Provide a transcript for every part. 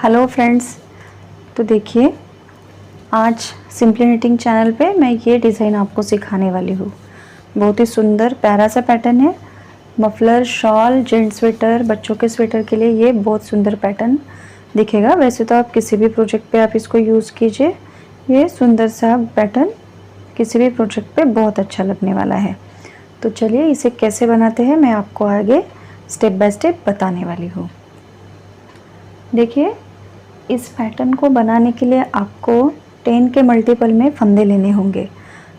Hello friends, तो देखिए आज सिंपली निटिंग चैनल पे मैं ये डिज़ाइन आपको सिखाने वाली हूँ। बहुत ही सुंदर प्यारा सा पैटर्न है। मफलर, शॉल, जेंट्स स्वेटर, बच्चों के स्वेटर के लिए ये बहुत सुंदर पैटर्न दिखेगा। वैसे तो आप किसी भी प्रोजेक्ट पे आप इसको यूज़ कीजिए, ये सुंदर सा पैटर्न किसी भी प्रोजेक्ट पे बहुत अच्छा लगने वाला है। तो चलिए इसे कैसे बनाते हैं मैं आपको आगे स्टेप बाय स्टेप बताने वाली हूँ। देखिए, इस पैटर्न को बनाने के लिए आपको 10 के मल्टीपल में फंदे लेने होंगे।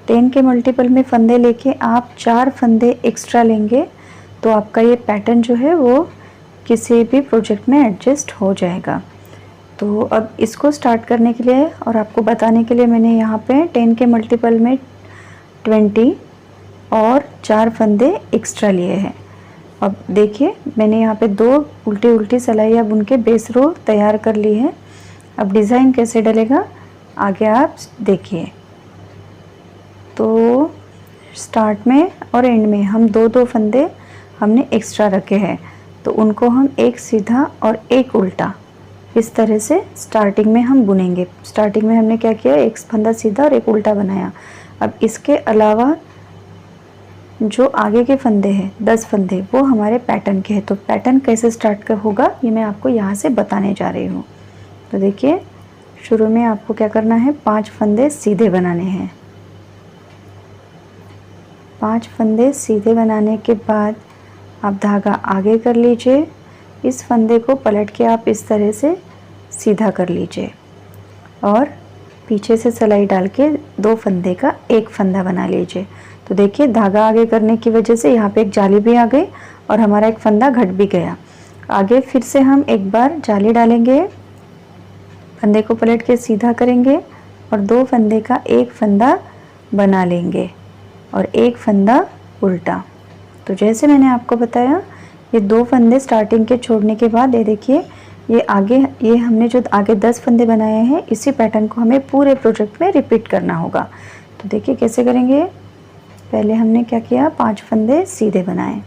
10 के मल्टीपल में फंदे लेके आप 4 फंदे एक्स्ट्रा लेंगे तो आपका ये पैटर्न जो है वो किसी भी प्रोजेक्ट में एडजस्ट हो जाएगा। तो अब इसको स्टार्ट करने के लिए और आपको बताने के लिए मैंने यहाँ पे 10 के मल्टीपल में 20 और 4 फंदे एक्स्ट्रा लिए हैं। अब देखिए, मैंने यहाँ पे 2 उल्टी उल्टी सिलाइयाँ बुन के बेस रो तैयार कर ली है। अब डिज़ाइन कैसे डलेगा आगे आप देखिए। तो स्टार्ट में और एंड में हम दो फंदे हमने एक्स्ट्रा रखे हैं, तो उनको हम एक सीधा और एक उल्टा इस तरह से स्टार्टिंग में हम बुनेंगे। स्टार्टिंग में हमने क्या किया, एक फंदा सीधा और एक उल्टा बनाया। अब इसके अलावा जो आगे के फंदे हैं 10 फंदे वो हमारे पैटर्न के हैं। तो पैटर्न कैसे स्टार्ट कर होगा ये मैं आपको यहाँ से बताने जा रही हूँ। तो देखिए, शुरू में आपको क्या करना है, 5 फंदे सीधे बनाने हैं। 5 फंदे सीधे बनाने के बाद आप धागा आगे कर लीजिए। इस फंदे को पलट के आप इस तरह से सीधा कर लीजिए और पीछे से सिलाई डाल के 2 फंदे का एक फंदा बना लीजिए। तो देखिए, धागा आगे करने की वजह से यहाँ पे एक जाली भी आ गई और हमारा एक फंदा घट भी गया। आगे फिर से हम एक बार जाली डालेंगे, फंदे को पलट के सीधा करेंगे और 2 फंदे का एक फंदा बना लेंगे और एक फंदा उल्टा। तो जैसे मैंने आपको बताया, ये 2 फंदे स्टार्टिंग के छोड़ने के बाद ये देखिए, ये हमने जो आगे 10 फंदे बनाए हैं, इसी पैटर्न को हमें पूरे प्रोजेक्ट में रिपीट करना होगा। तो देखिए कैसे करेंगे। पहले हमने क्या किया, 5 फंदे सीधे बनाए,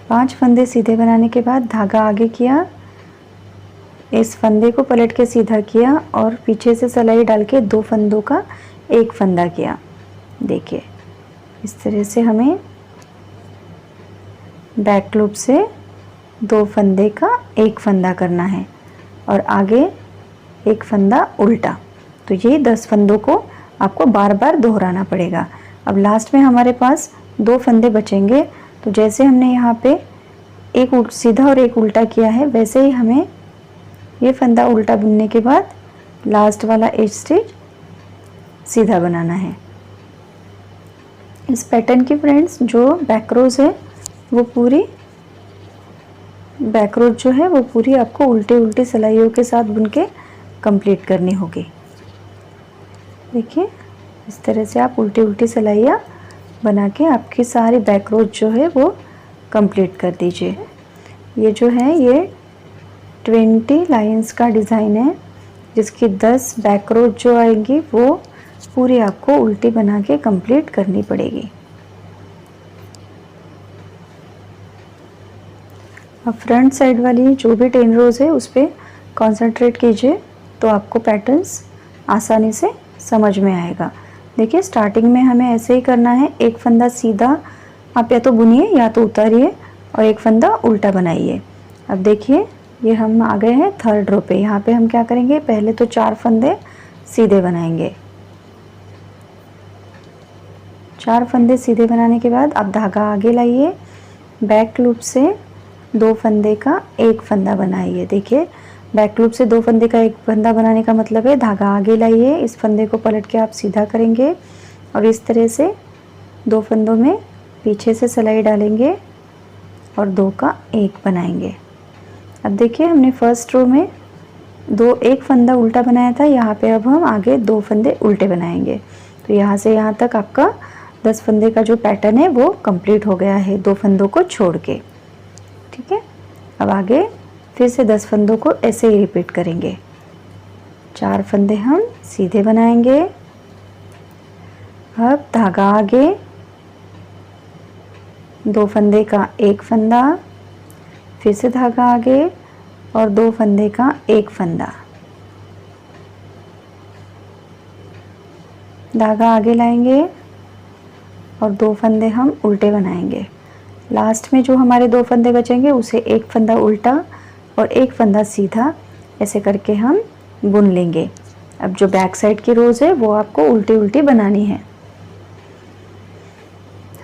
पांच फंदे सीधे बनाने के बाद धागा आगे किया, इस फंदे को पलट के सीधा किया और पीछे से सिलाई डाल के 2 फंदों का एक फंदा किया। देखिए इस तरह से हमें बैक लूप से 2 फंदे का एक फंदा करना है और आगे एक फंदा उल्टा। तो ये 10 फंदों को आपको बार बार दोहराना पड़ेगा। अब लास्ट में हमारे पास 2 फंदे बचेंगे, तो जैसे हमने यहाँ पे एक सीधा और एक उल्टा किया है, वैसे ही हमें ये फंदा उल्टा बुनने के बाद लास्ट वाला एज स्टिच सीधा बनाना है। इस पैटर्न की फ्रेंड्स जो बैक रोज है वो पूरी बैक रोज जो है वो पूरी आपको उल्टी उल्टी सिलाइयों के साथ बुन के कंप्लीट करनी होगी। देखिए इस तरह से आप उल्टी उल्टी सिलाइयाँ बना के आपकी सारी बैक रोज जो है वो कंप्लीट कर दीजिए। ये जो है ये 20 लाइंस का डिज़ाइन है, जिसकी 10 बैक रोज जो आएंगी वो पूरी आपको उल्टी बना के कंप्लीट करनी पड़ेगी। अब फ्रंट साइड वाली जो भी 10 रोज है उस पर कॉन्सेंट्रेट कीजिए, तो आपको पैटर्न्स आसानी से समझ में आएगा। देखिए स्टार्टिंग में हमें ऐसे ही करना है, एक फंदा सीधा आप या तो बुनिए या तो उतारिए और एक फंदा उल्टा बनाइए। अब देखिए ये हम आ गए हैं 3rd रो पे। यहाँ पे हम क्या करेंगे, पहले तो 4 फंदे सीधे बनाएंगे। 4 फंदे सीधे बनाने के बाद अब धागा आगे लाइए, बैक लूप से 2 फंदे का एक फंदा बनाइए। देखिए बैक लूप से 2 फंदे का एक फंदा बनाने का मतलब है धागा आगे लाइए, इस फंदे को पलट के आप सीधा करेंगे और इस तरह से 2 फंदों में पीछे से सिलाई डालेंगे और 2 का एक बनाएंगे। अब देखिए हमने फर्स्ट रो में एक फंदा उल्टा बनाया था, यहाँ पे अब हम आगे 2 फंदे उल्टे बनाएंगे। तो यहाँ से यहाँ तक आपका 10 फंदे का जो पैटर्न है वो कंप्लीट हो गया है 2 फंदों को छोड़ के। ठीक है, अब आगे फिर से 10 फंदों को ऐसे ही रिपीट करेंगे। 4 फंदे हम सीधे बनाएंगे। अब धागा आगे, 2 फंदे का एक फंदा, फिर से धागा आगे और 2 फंदे का एक फंदा, धागा आगे लाएंगे और 2 फंदे हम उल्टे बनाएंगे। लास्ट में जो हमारे 2 फंदे बचेंगे उसे एक फंदा उल्टा और एक फंदा सीधा ऐसे करके हम बुन लेंगे। अब जो बैक साइड की रोज़ है वो आपको उल्टी उल्टी बनानी है।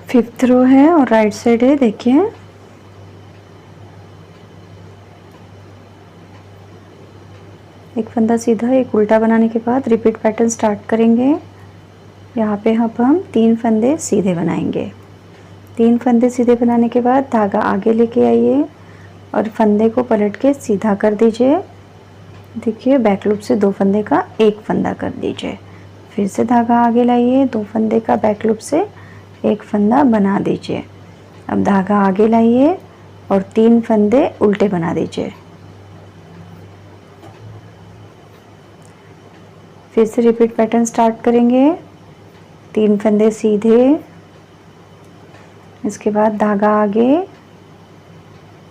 5th रो है और राइट साइड है, देखिए एक फंदा सीधा एक उल्टा बनाने के बाद रिपीट पैटर्न स्टार्ट करेंगे। यहाँ पे हम 3 फंदे सीधे बनाएंगे। 3 फंदे सीधे बनाने के बाद धागा आगे लेके आइए और फंदे को पलट के सीधा कर दीजिए। देखिए बैक लूप से 2 फंदे का एक फंदा कर दीजिए। फिर से धागा आगे लाइए, 2 फंदे का बैक लूप से एक फंदा बना दीजिए। अब धागा आगे लाइए और 3 फंदे उल्टे बना दीजिए। फिर से रिपीट पैटर्न स्टार्ट करेंगे। 3 फंदे सीधे, इसके बाद धागा आगे,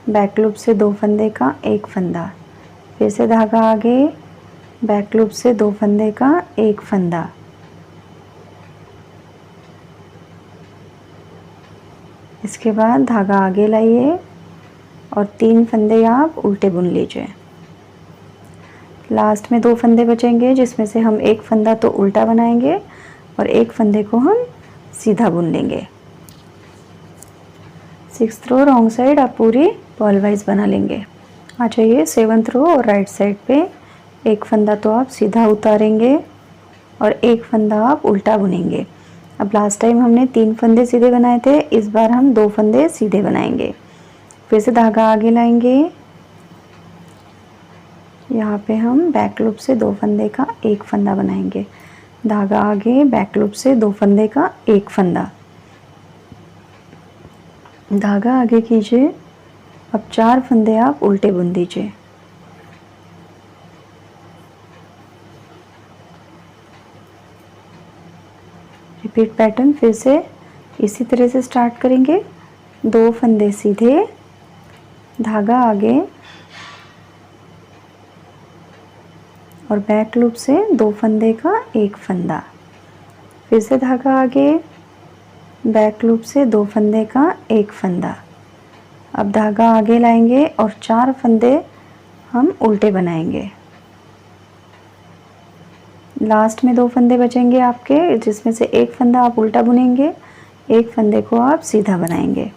बैक लूप से 2 फंदे का एक फंदा, फिर से धागा आगे, बैक लूप से 2 फंदे का एक फंदा, इसके बाद धागा आगे लाइए और 3 फंदे आप उल्टे बुन लीजिए। लास्ट में 2 फंदे बचेंगे जिसमें से हम एक फंदा तो उल्टा बनाएंगे और एक फंदे को हम सीधा बुन लेंगे। 6th रो रॉन्ग साइड आप पूरी पर्ल वाइज बना लेंगे। आ जाइए 7th रो और राइट साइड पे एक फंदा तो आप सीधा उतारेंगे और एक फंदा आप उल्टा बुनेंगे। अब लास्ट टाइम हमने 3 फंदे सीधे बनाए थे, इस बार हम 2 फंदे सीधे बनाएंगे। फिर से धागा आगे लाएंगे, यहाँ पे हम बैक लूप से 2 फंदे का एक फंदा बनाएंगे। धागा आगे, बैक लूप से 2 फंदे का एक फंदा, धागा आगे कीजिए। अब 4 फंदे आप उल्टे बुन दीजिए। रिपीट पैटर्न फिर से इसी तरह से स्टार्ट करेंगे। 2 फंदे सीधे, धागा आगे और बैक लूप से 2 फंदे का एक फंदा, फिर से धागा आगे, बैक लूप से 2 फंदे का एक फंदा। अब धागा आगे लाएंगे और 4 फंदे हम उल्टे बनाएंगे। लास्ट में 2 फंदे बचेंगे आपके जिसमें से एक फंदा आप उल्टा बुनेंगे, एक फंदे को आप सीधा बनाएंगे।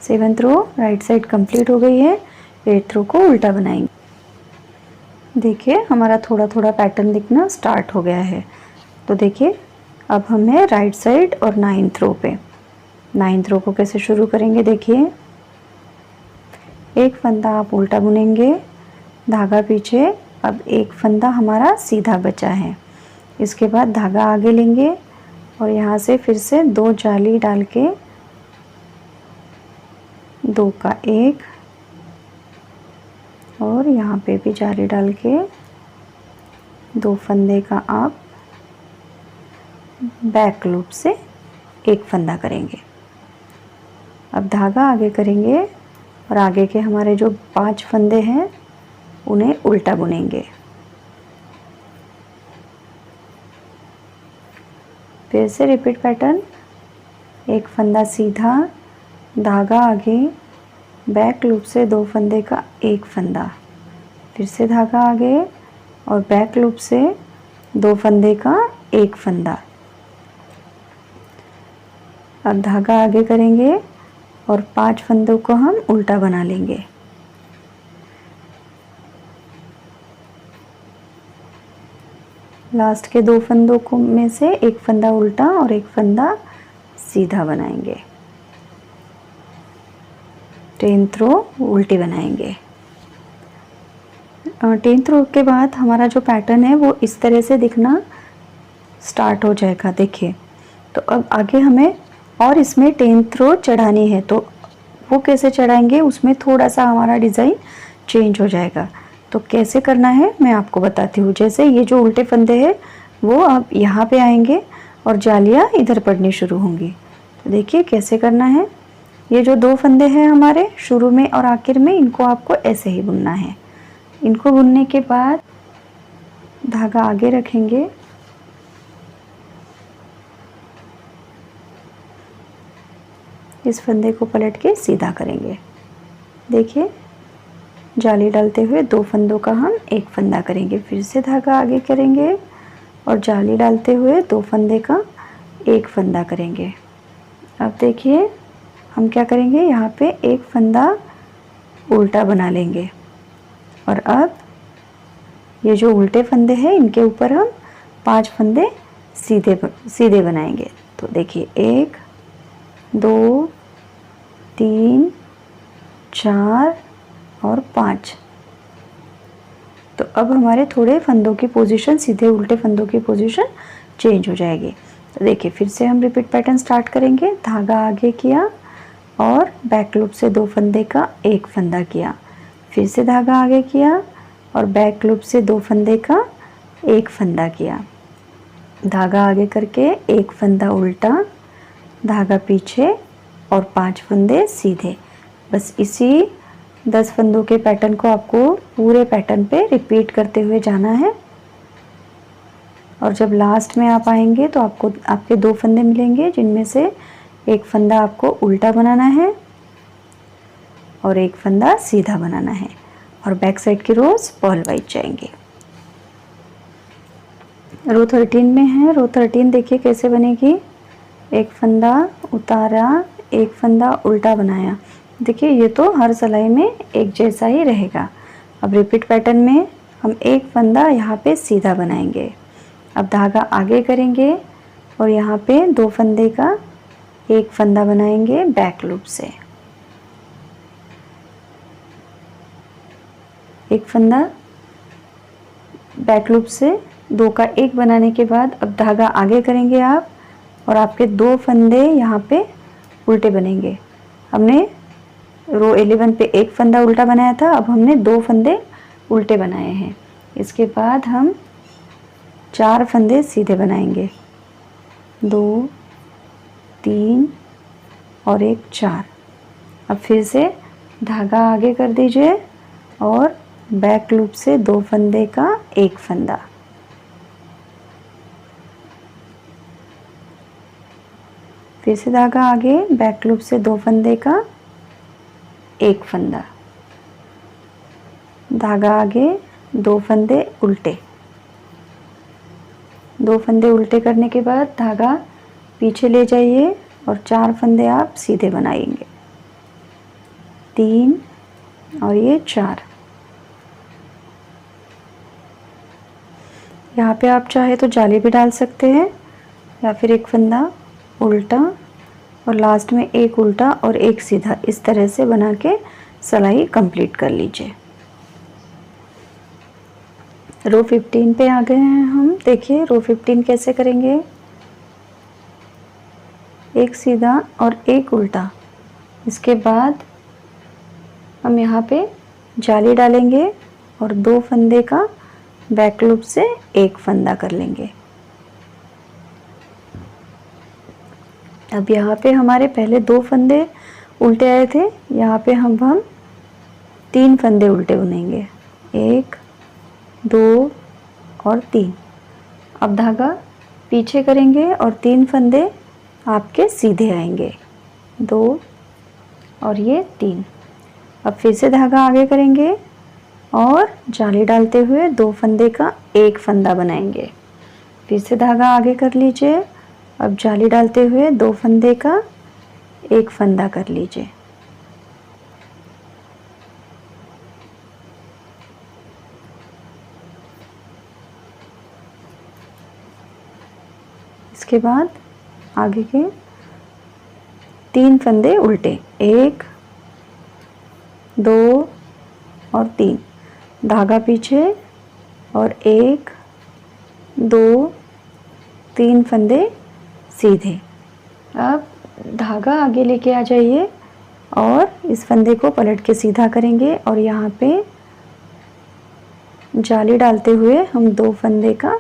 7th row right side complete हो गई है। 8th रो को उल्टा बनाएंगे। देखिए हमारा थोड़ा थोड़ा पैटर्न दिखना स्टार्ट हो गया है। तो देखिए अब हम हैं राइट साइड और 9th रो पे। 9th रो को कैसे शुरू करेंगे, देखिए एक फंदा आप उल्टा बुनेंगे, धागा पीछे, अब एक फंदा हमारा सीधा बचा है। इसके बाद धागा आगे लेंगे और यहाँ से फिर से 2 जाली डाल के 2 का एक और यहाँ पे भी जाली डाल के 2 फंदे का आप बैक लूप से एक फंदा करेंगे। अब धागा आगे करेंगे और आगे के हमारे जो 5 फंदे हैं उन्हें उल्टा बुनेंगे। फिर से रिपीट पैटर्न, एक फंदा सीधा, धागा आगे, बैक लूप से 2 फंदे का एक फंदा, फिर से धागा आगे और बैक लूप से 2 फंदे का एक फंदा। अब धागा आगे करेंगे और 5 फंदों को हम उल्टा बना लेंगे। लास्ट के 2 फंदों को में से एक फंदा उल्टा और एक फंदा सीधा बनाएंगे। 10th रो उल्टी बनाएंगे। 10th रो के बाद हमारा जो पैटर्न है वो इस तरह से दिखना स्टार्ट हो जाएगा। देखिए तो अब आगे हमें और इसमें 10th रो चढ़ानी है, तो वो कैसे चढ़ाएंगे, उसमें थोड़ा सा हमारा डिज़ाइन चेंज हो जाएगा। तो कैसे करना है मैं आपको बताती हूँ। जैसे ये जो उल्टे फंदे हैं वो अब यहाँ पे आएंगे और जालियाँ इधर पड़नी शुरू होंगी। देखिए कैसे करना है। ये जो 2 फंदे हैं हमारे शुरू में और आखिर में, इनको आपको ऐसे ही बुनना है। इनको बुनने के बाद धागा आगे रखेंगे, इस फंदे को पलट के सीधा करेंगे। देखिए जाली डालते हुए 2 फंदों का हम एक फंदा करेंगे, फिर से धागा आगे करेंगे और जाली डालते हुए 2 फंदे का एक फंदा करेंगे। अब देखिए हम क्या करेंगे, यहाँ पे एक फंदा उल्टा बना लेंगे और अब ये जो उल्टे फंदे हैं इनके ऊपर हम 5 फंदे सीधे बनाएंगे। तो देखिए 1 2 3 4 और 5। तो अब हमारे थोड़े फंदों की पोजीशन, सीधे उल्टे फंदों की पोजीशन चेंज हो जाएगी। तो देखिए फिर से हम रिपीट पैटर्न स्टार्ट करेंगे। धागा आगे किया और बैक लूप से 2 फंदे का एक फंदा किया, फिर से धागा आगे किया और बैक लूप से 2 फंदे का एक फंदा किया, धागा आगे करके एक फंदा उल्टा, धागा पीछे और 5 फंदे सीधे। बस इसी 10 फंदों के पैटर्न को आपको पूरे पैटर्न पे रिपीट करते हुए जाना है। और जब लास्ट में आप आएंगे तो आपको आपके 2 फंदे मिलेंगे, जिनमें से एक फंदा आपको उल्टा बनाना है और एक फंदा सीधा बनाना है और बैक साइड की रोज पर्ल वाइज जाएंगे। रो 13 में है। रो 13 देखिए कैसे बनेगी। एक फंदा उतारा, एक फंदा उल्टा बनाया। देखिए ये तो हर सिलाई में एक जैसा ही रहेगा। अब रिपीट पैटर्न में हम एक फंदा यहाँ पे सीधा बनाएंगे। अब धागा आगे करेंगे और यहाँ पे 2 फंदे का एक फंदा बनाएंगे बैक लूप से। एक फंदा बैक लूप से 2 का एक बनाने के बाद अब धागा आगे करेंगे आप और आपके 2 फंदे यहाँ पे उल्टे बनेंगे। हमने रो 11 पे एक फंदा उल्टा बनाया था, अब हमने 2 फंदे उल्टे बनाए हैं। इसके बाद हम 4 फंदे सीधे बनाएंगे, 2 3 और एक 4। अब फिर से धागा आगे कर दीजिए और बैक लूप से 2 फंदे का एक फंदा, फिर से धागा आगे, बैक लूप से 2 फंदे का एक फंदा, धागा आगे, 2 फंदे उल्टे। 2 फंदे उल्टे करने के बाद धागा पीछे ले जाइए और 4 फंदे आप सीधे बनाएंगे, 3 और ये 4। यहाँ पे आप चाहे तो जाली भी डाल सकते हैं या फिर एक फंदा उल्टा और लास्ट में एक उल्टा और एक सीधा, इस तरह से बना के सिलाई कंप्लीट कर लीजिए। रो 15 पे आ गए हैं हम। देखिए रो 15 कैसे करेंगे। एक सीधा और एक उल्टा, इसके बाद हम यहाँ पे जाली डालेंगे और 2 फंदे का बैक लूप से एक फंदा कर लेंगे। अब यहाँ पे हमारे पहले 2 फंदे उल्टे आए थे, यहाँ पे हम 3 फंदे उल्टे बुनेंगे, 1 2 और 3। अब धागा पीछे करेंगे और 3 फंदे आपके सीधे आएंगे, 2 और ये 3। अब फिर से धागा आगे करेंगे और जाली डालते हुए 2 फंदे का एक फंदा बनाएंगे, फिर से धागा आगे कर लीजिए। अब जाली डालते हुए 2 फंदे का एक फंदा कर लीजिए, इसके बाद आगे के 3 फंदे उल्टे, 1 2 और 3, धागा पीछे और 1 2 3 फंदे सीधे। अब धागा आगे लेके आ जाइए और इस फंदे को पलट के सीधा करेंगे और यहाँ पे जाली डालते हुए हम 2 फंदे का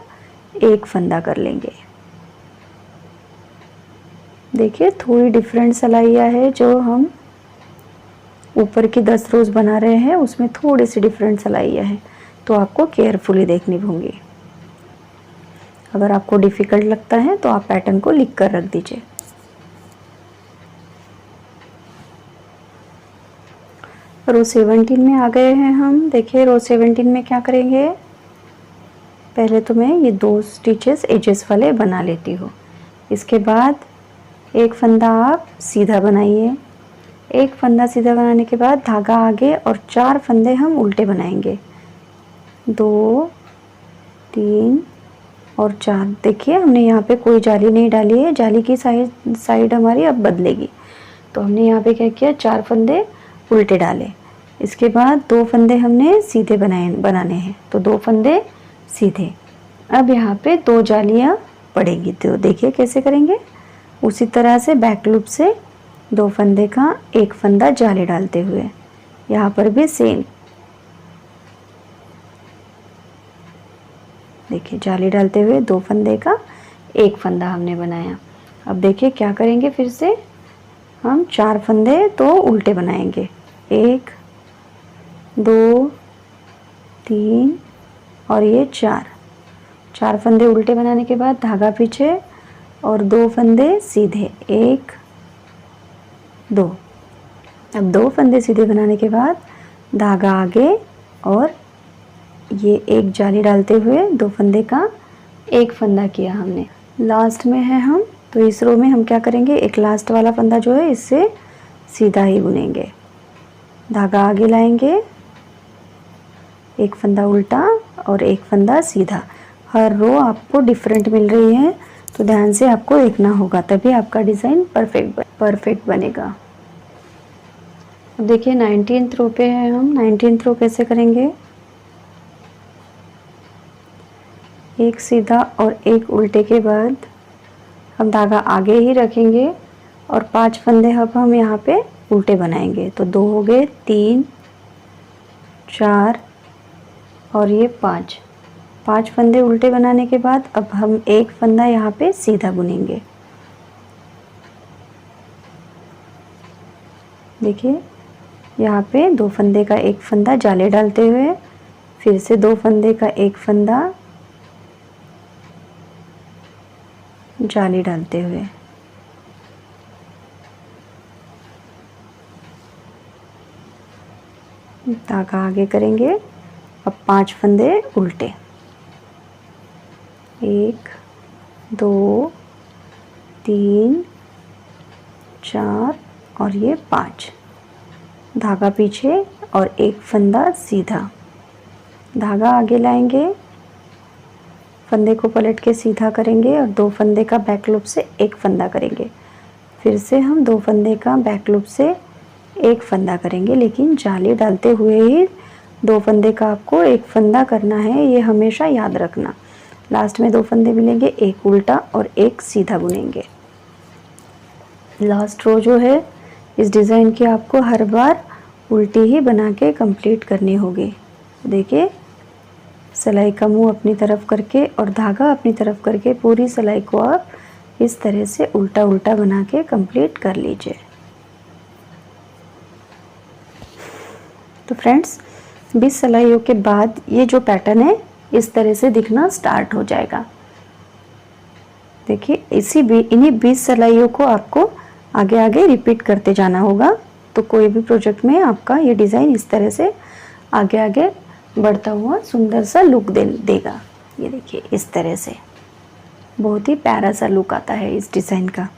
एक फंदा कर लेंगे, देखिए थोड़ी डिफरेंट सिलाइयाँ है, जो हम ऊपर की 10 रोज बना रहे हैं उसमें थोड़ी सी डिफरेंट सिलाइयाँ है, तो आपको केयरफुली देखनी होंगी। अगर आपको डिफ़िकल्ट लगता है तो आप पैटर्न को लिख कर रख दीजिए। रो 17 में आ गए हैं हम। देखिए रो 17 में क्या करेंगे, पहले तो मैं ये 2 स्टिचेस एजेस वाले बना लेती हूँ। इसके बाद एक फंदा आप सीधा बनाइए। एक फंदा सीधा बनाने के बाद धागा आगे और 4 फंदे हम उल्टे बनाएंगे, 2 3 और 4। देखिए हमने यहाँ पे कोई जाली नहीं डाली है, जाली की साइड हमारी अब बदलेगी। तो हमने यहाँ पे क्या किया, 4 फंदे उल्टे डाले। इसके बाद 2 फंदे हमने सीधे बनाने हैं, तो 2 फंदे सीधे। अब यहाँ पे 2 जालियाँ पड़ेंगी, तो देखिए कैसे करेंगे। उसी तरह से बैक लूप से 2 फंदे का एक फंदा जाली डालते हुए यहाँ पर भी सेम, देखिए जाली डालते हुए 2 फंदे का एक फंदा हमने बनाया। अब देखिए क्या करेंगे, फिर से हम 4 फंदे तो उल्टे बनाएंगे, 1 2 3 और ये 4 फंदे उल्टे बनाने के बाद धागा पीछे और 2 फंदे सीधे, 1 2। अब 2 फंदे सीधे बनाने के बाद धागा आगे और ये एक जाली डालते हुए 2 फंदे का एक फंदा किया हमने। लास्ट में है हम, तो इस रो में हम क्या करेंगे, एक लास्ट वाला फंदा जो है इससे सीधा ही बुनेंगे। धागा आगे लाएंगे, एक फंदा उल्टा और एक फंदा सीधा। हर रो आपको डिफरेंट मिल रही है, तो ध्यान से आपको देखना होगा, तभी आपका डिज़ाइन परफेक्ट बनेगा। अब देखिए 19th रो पे है हम। 19th रो कैसे करेंगे, एक सीधा और एक उल्टे के बाद हम धागा आगे ही रखेंगे और 5 फंदे अब हम यहाँ पे उल्टे बनाएंगे, तो 2 हो गए, 3 4 और ये 5 फंदे उल्टे बनाने के बाद अब हम एक फंदा यहाँ पे सीधा बुनेंगे। देखिए यहाँ पे 2 फंदे का एक फंदा जाले डालते हुए, फिर से 2 फंदे का एक फंदा जाली डालते हुए, धागा आगे करेंगे। अब 5 फंदे उल्टे, 1 2 3 4 और ये 5। धागा पीछे और एक फंदा सीधा, धागा आगे लाएंगे, फंदे को पलट के सीधा करेंगे और 2 फंदे का बैक लूप से एक फंदा करेंगे। फिर से हम 2 फंदे का बैक लूप से एक फंदा करेंगे, लेकिन जाली डालते हुए ही 2 फंदे का आपको एक फंदा करना है, ये हमेशा याद रखना। लास्ट में 2 फंदे मिलेंगे, एक उल्टा और एक सीधा बुनेंगे। लास्ट रो जो है इस डिज़ाइन की आपको हर बार उल्टी ही बना के कंप्लीट करनी होगी। देखिए सिलाई का मुंह अपनी तरफ करके और धागा अपनी तरफ करके पूरी सिलाई को आप इस तरह से उल्टा उल्टा बना के कंप्लीट कर लीजिए। तो फ्रेंड्स 20 सिलाइयों के बाद ये जो पैटर्न है इस तरह से दिखना स्टार्ट हो जाएगा। देखिए इन्हीं 20 सिलाइयों को आपको आगे आगे रिपीट करते जाना होगा, तो कोई भी प्रोजेक्ट में आपका ये डिज़ाइन इस तरह से आगे आगे बढ़ता हुआ सुंदर सा लुक देगा। ये देखिए इस तरह से बहुत ही प्यारा सा लुक आता है इस डिज़ाइन का।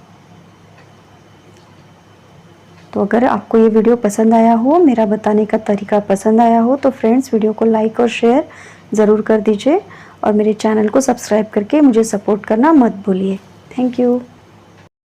तो अगर आपको ये वीडियो पसंद आया हो, मेरा बताने का तरीका पसंद आया हो, तो फ्रेंड्स वीडियो को लाइक और शेयर ज़रूर कर दीजिए और मेरे चैनल को सब्सक्राइब करके मुझे सपोर्ट करना मत भूलिए। Thank you.